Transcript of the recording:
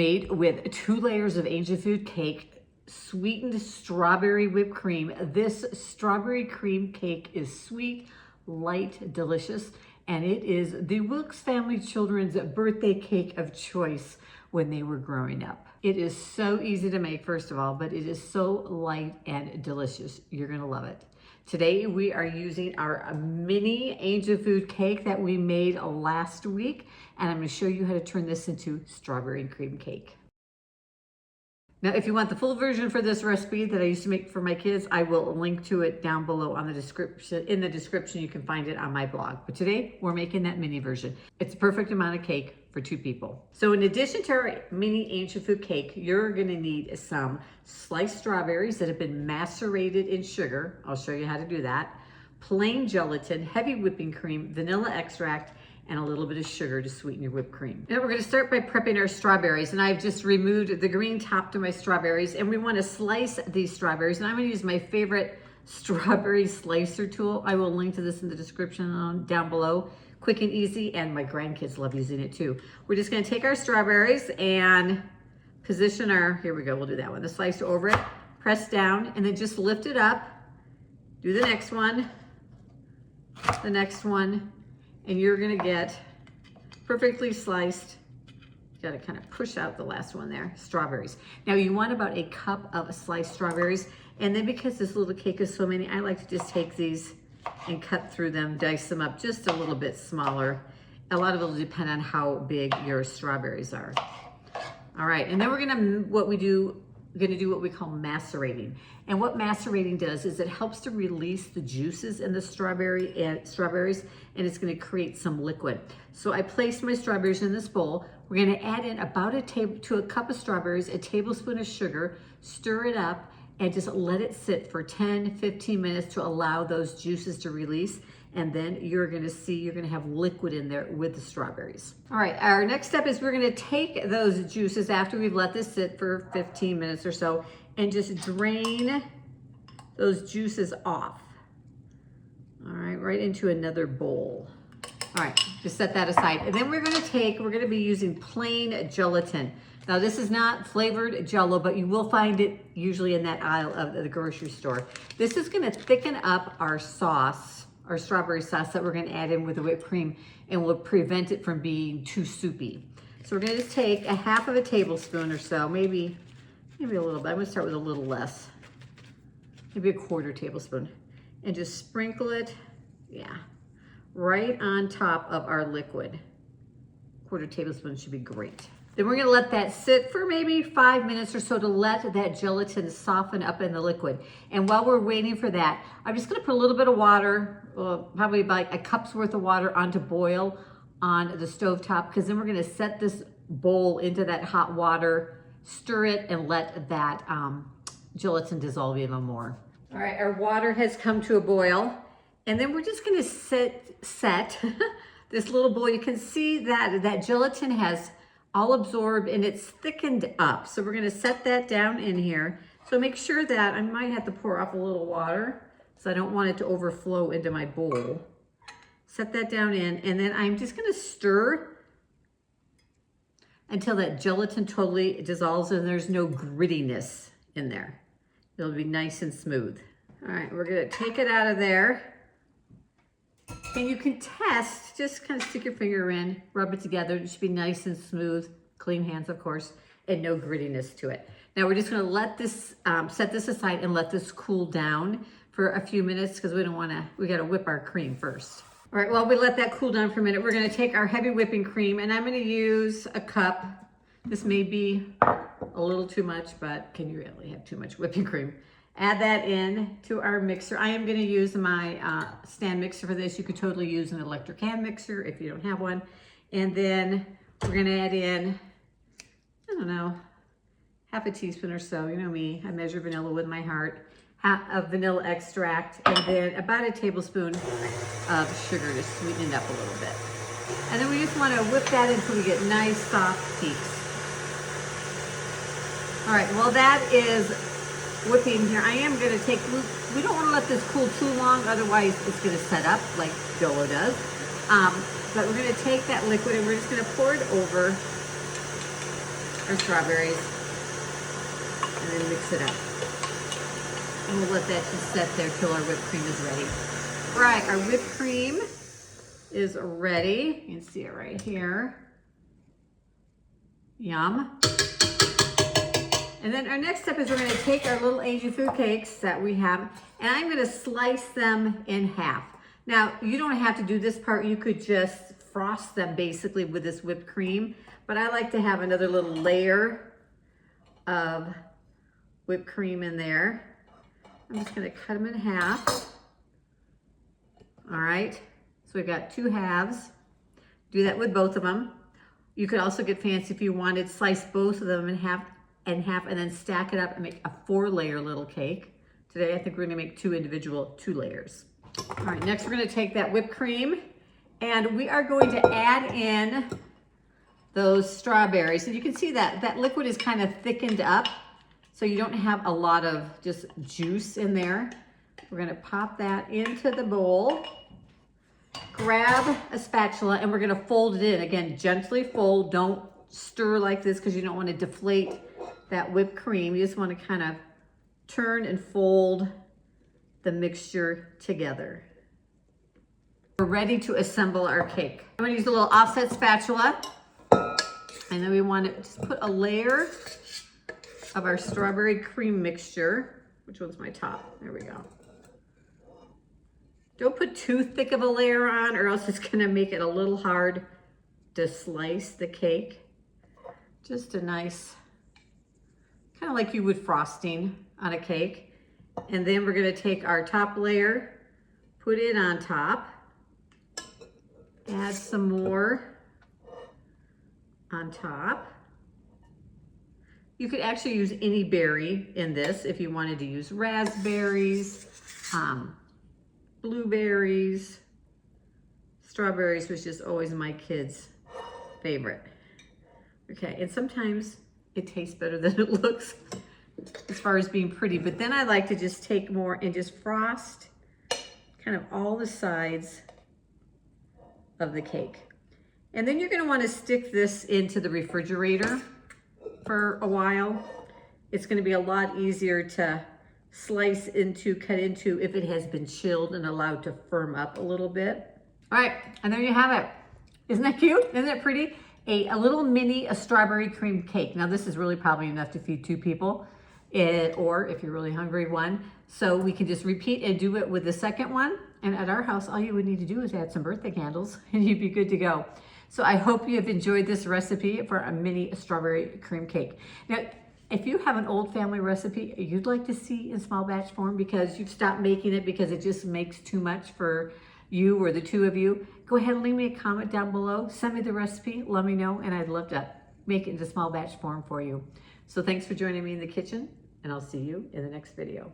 Made with 2 layers of angel food cake, sweetened strawberry whipped cream. This strawberry cream cake is sweet, light, delicious, and it is the Wilkes family children's birthday cake of choice when they were growing up. It is so easy to make, first of all, but it is so light and delicious. You're gonna love it. Today we are using our mini angel food cake that we made last week, and I'm going to show you how to turn this into strawberry cream cake. Now, if you want the full version for this recipe that I used to make for my kids, I will link to it down below on the description. In the description, you can find it on my blog. But today we're making that mini version. It's a perfect amount of cake for 2 people. So in addition to our mini angel food cake, you're gonna need some sliced strawberries that have been macerated in sugar. I'll show you how to do that. Plain gelatin, heavy whipping cream, vanilla extract, and a little bit of sugar to sweeten your whipped cream. Now we're gonna start by prepping our strawberries, and I've just removed the green top to my strawberries, and we wanna slice these strawberries, and I'm gonna use my favorite strawberry slicer tool. I will link to this in the description down below. Quick and easy, and my grandkids love using it too. We're just gonna take our strawberries and position our, here we go, we'll do that one. The slicer over it, press down, and then just lift it up. Do the next one, and you're gonna get perfectly sliced. You gotta kind of push out the last one there, strawberries. Now you want about a cup of sliced strawberries, and then because this little cake is so many, I like to just take these and cut through them, dice them up just a little bit smaller. A lot of it will depend on how big your strawberries are. All right, and then we're gonna do what we call macerating. And what macerating does is it helps to release the juices in the strawberries, and it's gonna create some liquid. So I placed my strawberries in this bowl. We're gonna add in about to a cup of strawberries, a tablespoon of sugar, stir it up, and just let it sit for 10, 15 minutes to allow those juices to release. And then you're gonna have liquid in there with the strawberries. All right, our next step is we're gonna take those juices after we've let this sit for 15 minutes or so and just drain those juices off. All right, right into another bowl. All right, just set that aside. And then we're gonna be using plain gelatin. Now this is not flavored Jell-O, but you will find it usually in that aisle of the grocery store. This is gonna thicken up our sauce, our strawberry sauce that we're gonna add in with the whipped cream, and will prevent it from being too soupy. So we're gonna just take a half of a tablespoon or so, maybe a little bit. I'm gonna start with a little less, maybe a 1/4 tablespoon, and just sprinkle it, right on top of our liquid. 1/4 tablespoon should be great. Then we're gonna let that sit for maybe 5 minutes or so to let that gelatin soften up in the liquid. And while we're waiting for that, I'm just gonna put a little bit of water, probably about a cup's worth of water onto boil on the stovetop, because then we're gonna set this bowl into that hot water, stir it, and let that gelatin dissolve even more. All right, our water has come to a boil, and then we're just gonna set this little bowl. You can see that that gelatin has all absorbed and it's thickened up. So we're gonna set that down in here. So make sure that I might have to pour off a little water, so I don't want it to overflow into my bowl. Set that down in, and then I'm just gonna stir until that gelatin totally dissolves and there's no grittiness in there. It'll be nice and smooth. All right, we're gonna take it out of there. And you can test, just kind of stick your finger in, rub it together. It should be nice and smooth, clean hands, of course, and no grittiness to it. Now we're just gonna let this, set this aside and let this cool down for a few minutes, because we gotta whip our cream first. All right, while we let that cool down for a minute, we're gonna take our heavy whipping cream, and I'm gonna use a cup. This may be a little too much, but can you really have too much whipping cream? Add that in to our mixer. I am gonna use my stand mixer for this. You could totally use an electric hand mixer if you don't have one. And then we're gonna add in, I don't know, half a teaspoon or so. You know me, I measure vanilla with my heart. Half of vanilla extract, and then about a tablespoon of sugar to sweeten it up a little bit. And then we just wanna whip that until we get nice soft peaks. All right, well that is whipping here. I am gonna take, we don't wanna let this cool too long, otherwise it's gonna set up like Jell-O does. But we're gonna take that liquid and we're just gonna pour it over our strawberries and then mix it up. And we'll let that just set there till our whipped cream is ready. All right, our whipped cream is ready. You can see it right here. Yum. And then our next step is we're gonna take our little Asian food cakes that we have, and I'm gonna slice them in half. Now, you don't have to do this part. You could just frost them basically with this whipped cream, but I like to have another little layer of whipped cream in there. I'm just gonna cut them in half. All right, so we've got 2 halves. Do that with both of them. You could also get fancy if you wanted, slice both of them in half and then stack it up and make a 4-layer little cake. Today, I think we're gonna make 2 individual 2 layers. All right, next we're gonna take that whipped cream and we are going to add in those strawberries. And you can see that that liquid is kind of thickened up, so you don't have a lot of just juice in there. We're gonna pop that into the bowl, grab a spatula, and we're gonna fold it in. Again, gently fold, don't stir like this because you don't wanna deflate that whipped cream. You just wanna kind of turn and fold the mixture together. We're ready to assemble our cake. I'm gonna use a little offset spatula, and then we wanna just put a layer of our strawberry cream mixture. Which one's my top? There we go. Don't put too thick of a layer on or else it's gonna make it a little hard to slice the cake. Just a nice, kind of like you would frosting on a cake. And then we're gonna take our top layer, put it on top, add some more on top. You could actually use any berry in this if you wanted to use raspberries, blueberries. Strawberries was just always my kids' favorite. Okay, and sometimes it tastes better than it looks as far as being pretty, but then I like to just take more and just frost kind of all the sides of the cake. And then you're gonna wanna stick this into the refrigerator for a while. It's gonna be a lot easier to slice into, cut into if it has been chilled and allowed to firm up a little bit. All right, and there you have it. Isn't that cute? Isn't that pretty? A little mini strawberry cream cake. Now this is really probably enough to feed 2 people, or if you're really hungry, 1. So we can just repeat and do it with the second one. And at our house, all you would need to do is add some birthday candles and you'd be good to go. So I hope you have enjoyed this recipe for a mini strawberry cream cake. Now, if you have an old family recipe you'd like to see in small batch form because you've stopped making it because it just makes too much for you or the 2 of you, go ahead and leave me a comment down below. Send me the recipe, let me know, and I'd love to make it into small batch form for you. So thanks for joining me in the kitchen, and I'll see you in the next video.